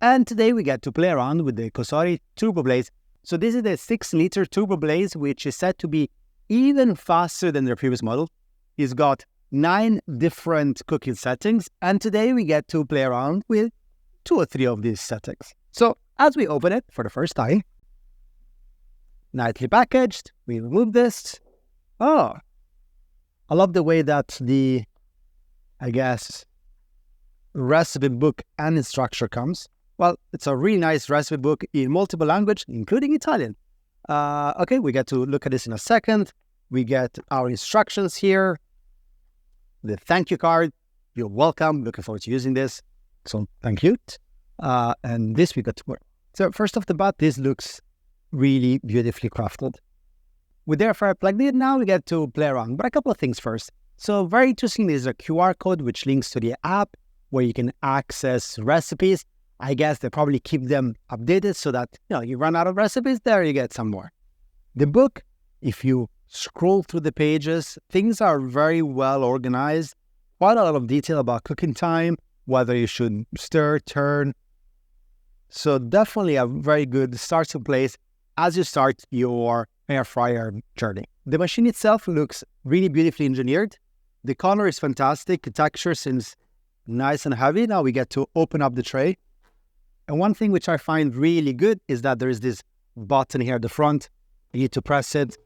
And today we get to play around with the Cosori TurboBlaze. So this is the 6-liter TurboBlaze, which is said to be even faster than their previous model. It's got 9 different cooking settings, and today we get to play around with 2 or 3 of these settings. So as we open it for the first time, nicely packaged, we remove this. Oh, I love the way that the, recipe book and instruction comes. Well, it's a really nice recipe book in multiple languages, including Italian. Okay, we get to look at this in a second. We get our instructions here, the thank you card. You're welcome. Looking forward to using this. So thank you. And this we got to work. So first off the bat, this looks really beautifully crafted. With the air fryer plugged in, now we get to play around. But a couple of things first. So very interesting, there's a QR code which links to the app where you can access recipes. I guess they probably keep them updated so that, you run out of recipes, there you get some more. The book, if you scroll through the pages, things are very well organized. Quite a lot of detail about cooking time, whether you should stir, turn. So definitely a very good starting place as you start your air fryer journey. The machine itself looks really beautifully engineered. The color is fantastic. The texture seems nice and heavy. Now we get to open up the tray. And one thing which I find really good is that there is this button here at the front. You need to press it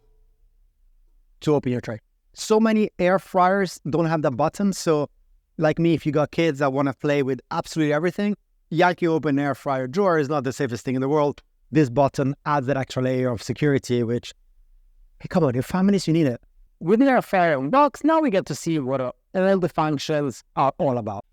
to open your tray. So many air fryers don't have that button. So like me, if you got kids that want to play with absolutely everything, you open air fryer drawer is not the safest thing in the world. This button adds that extra layer of security, which, hey, come on, your families, you need it. With the air fryer unbox, now we get to see what all the functions are all about.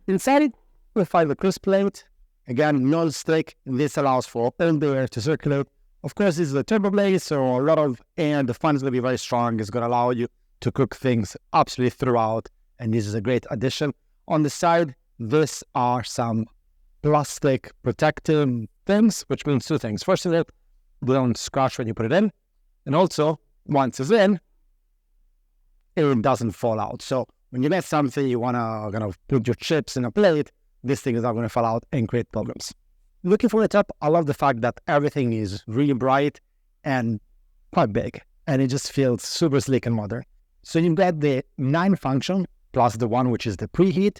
Inside it, we find the crisp plate. Again, non-stick. This allows for all the air to circulate. Of course, this is a TurboBlaze, so a lot of air. The fan is going to be very strong. It's going to allow you to cook things absolutely throughout, and this is a great addition. On the side, these are some plastic protective things, which means 2 things. First of all, they don't scratch when you put it in, and also, once it's in, it doesn't fall out. So when you get something, you want to put your chips in a plate, this thing is not going to fall out and create problems. Looking for the top, I love the fact that everything is really bright and quite big, and it just feels super sleek and modern. So you get the 9 function, plus the one which is the preheat,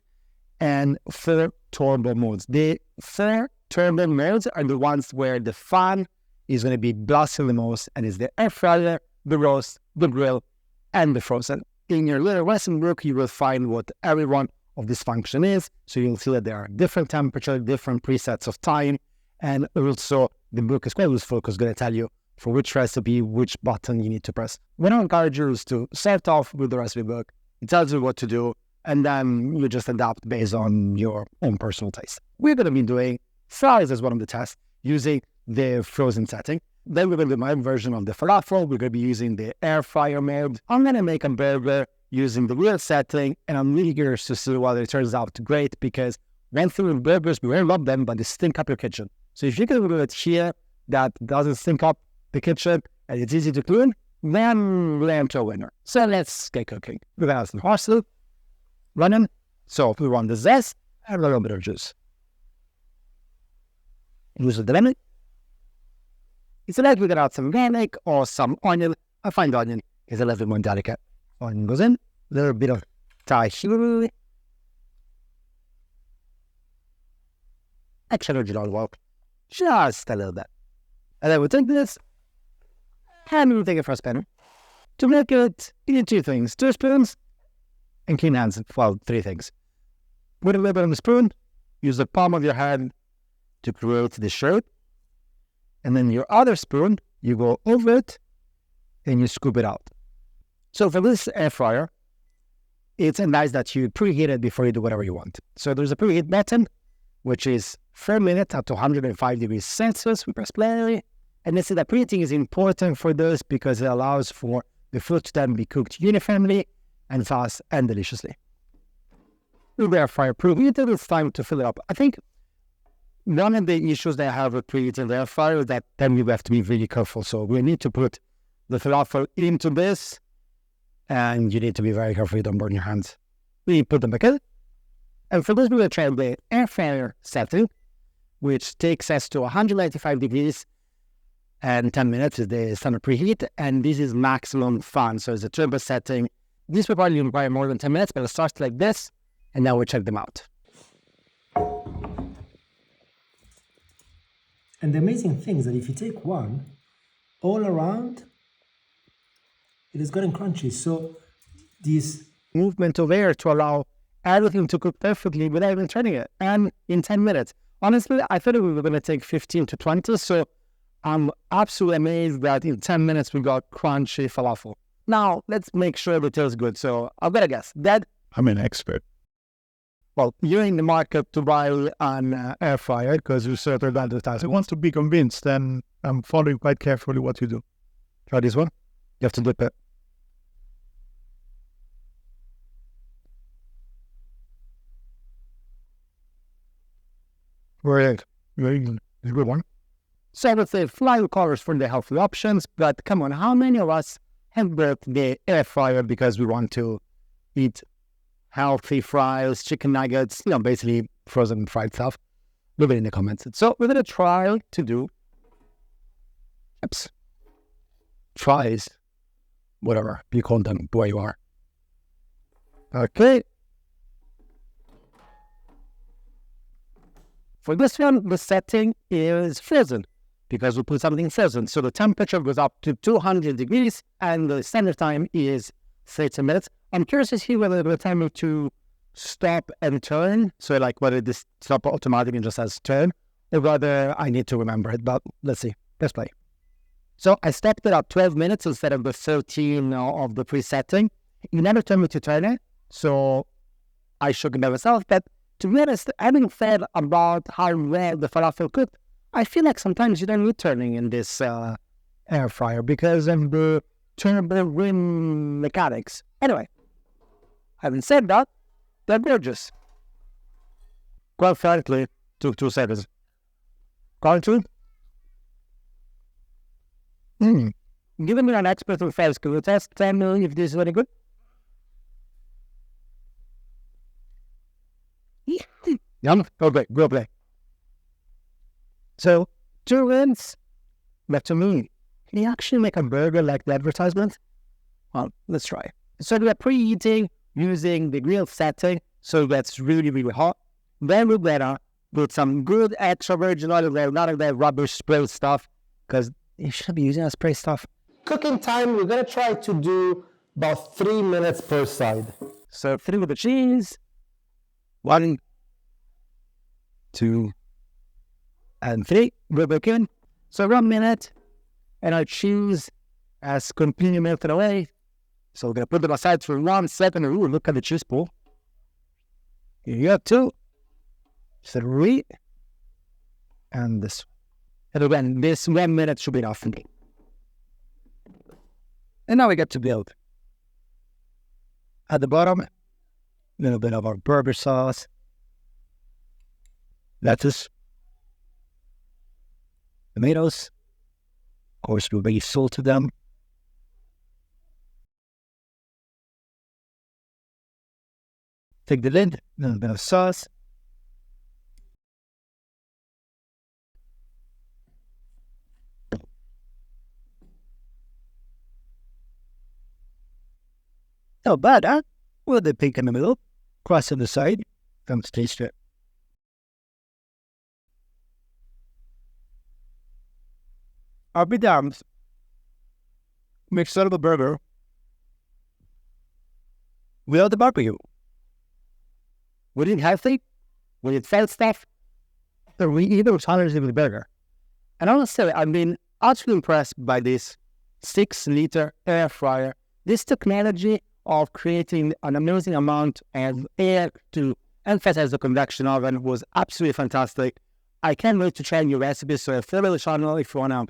and 4 turbo modes. The 4 turbo modes are the ones where the fan is going to be blasting the most, and it's the air fryer, the roast, the grill, and the frozen. In your little recipe book, you will find what every one of this function is. So you'll see that there are different temperatures, different presets of time, and also the book is quite useful because it's going to tell you for which recipe, which button you need to press. What I encourage you is to start off with the recipe book. It tells you what to do, and then you just adapt based on your own personal taste. We're going to be doing fries as one of the tests using the frozen setting. Then we're going to do my version of the falafel. We're going to be using the air fryer mode. I'm going to make a burger using the real setting, and I'm really curious to see whether it turns out great, because when through burgers, we really love them, but they stink up your kitchen. So if you can do it here that doesn't stink up the kitchen and it's easy to clean, then we're into a winner. So let's get cooking. We're going to have some horse soup running. So we want the zest and a little bit of juice. Use the lemon. Instead, we're going to add some garlic or some onion. I find onion is a little bit more delicate. Onion goes in, a little bit of Thai chili. Extra original work. Just a little bit. And then we'll take this and we'll take a first pan. To make it, you need 2 things: 2 spoons and clean hands. Well, 3 things. Put a little bit on the spoon, use the palm of your hand to create the shape. And then your other spoon, you go over it and you scoop it out. So for this air fryer, it's nice that you preheat it before you do whatever you want. So there's a preheat button, which is 4 minutes up to 105 degrees Celsius. We press play. And they say that preheating is important for this because it allows for the food to then be cooked uniformly and fast and deliciously. With the air fryer preheated, it's time to fill it up. I think one of the issues that I have with preheating the air fryer is that then you have to be really careful. So we need to put the falafel into this, and you need to be very careful you don't burn your hands. We put them back in. And for this, we're going to try the air fryer setting. which takes us to 195 degrees and 10 minutes is the standard preheat, and this is maximum fun, so it's a turbo setting. This will probably require more than 10 minutes, but it starts like this, and now we'll check them out. And the amazing thing is that if you take one, all around, it is good and crunchy. So this movement of air to allow everything to cook perfectly without even turning it, and in 10 minutes. Honestly, I thought we were going to take 15 to 20, so I'm absolutely amazed that in 10 minutes we got crunchy falafel. Now, let's make sure it tastes good. So I've got a guess. Dad? I'm an expert. Well, you're in the market to buy an air fryer because you said it advertised. I want to be convinced, and I'm following quite carefully what you do. Try this one. You have to dip it. Very good. It's a good one. So I would say fly colors for the healthy options, but come on, how many of us have built the air fryer because we want to eat healthy fries, chicken nuggets, basically frozen fried stuff? Leave it in the comments. So we're going to try to do chips, fries, whatever you call them, where you are. Okay. For this one, the setting is frozen because we put something frozen. So the temperature goes up to 200 degrees and the standard time is 30 minutes. I'm curious to see whether the timer to stop and turn, so like whether this stop automatically and just says turn, or whether I need to remember it, but let's see. Let's play. So I stepped it up 12 minutes instead of the 13 of the presetting. You never told me to turn it, so I should know myself. But to be honest, having said about how well the falafel cooked, I feel like sometimes you don't need turning in this air fryer because of the turbo rim mechanics. Anyway, having said that, they're gorgeous. Quite frankly, took 2 seconds. Cartoon? Given you're an expert in fails, can you tell me if this is very good? Yum. Go play. So, 2 wins. But to me, can you actually make a burger like the advertisement? Well, let's try. So we're preheating using the grill setting, so that's really, really hot. Then we're gonna put some good extra virgin olive oil, none of that rubbish spray stuff, because you should be using that spray stuff. Cooking time, we're gonna try to do about 3 minutes per side. So 3 with the cheese. 1, 2, and 3. We're cooking. So 1 minute, and our cheese has completely melted away. So we're gonna put them aside for 1 second. Ooh, look at the cheese pool. Here you go, 2, 3, and this. And again, this 1 minute should be enough for me. And now we get to build. At the bottom, a little bit of our burger sauce, lettuce, tomatoes. Of course, we'll be salted them. Take the lid, a little bit of sauce. Not bad, huh? With the pink in the middle, crust on the side. Let's taste it. I'll be damned. Mixed out of a burger without the barbecue. We didn't healthy, we did fat stuff, but we either challenged it with the burger. And honestly, I've been actually impressed by this 6-liter air fryer. This technology of creating an amazing amount of air to emphasize the convection oven was absolutely fantastic. I can't wait to try new recipes, so follow the channel if you want to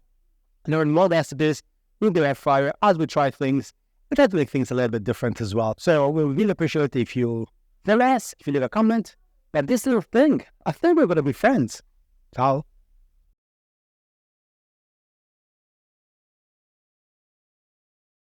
learn more recipes with the air fryer as we try things. We try to make things a little bit different as well. So we really appreciate it if you tell us, if you leave a comment. But this little thing, I think we're going to be friends. Ciao.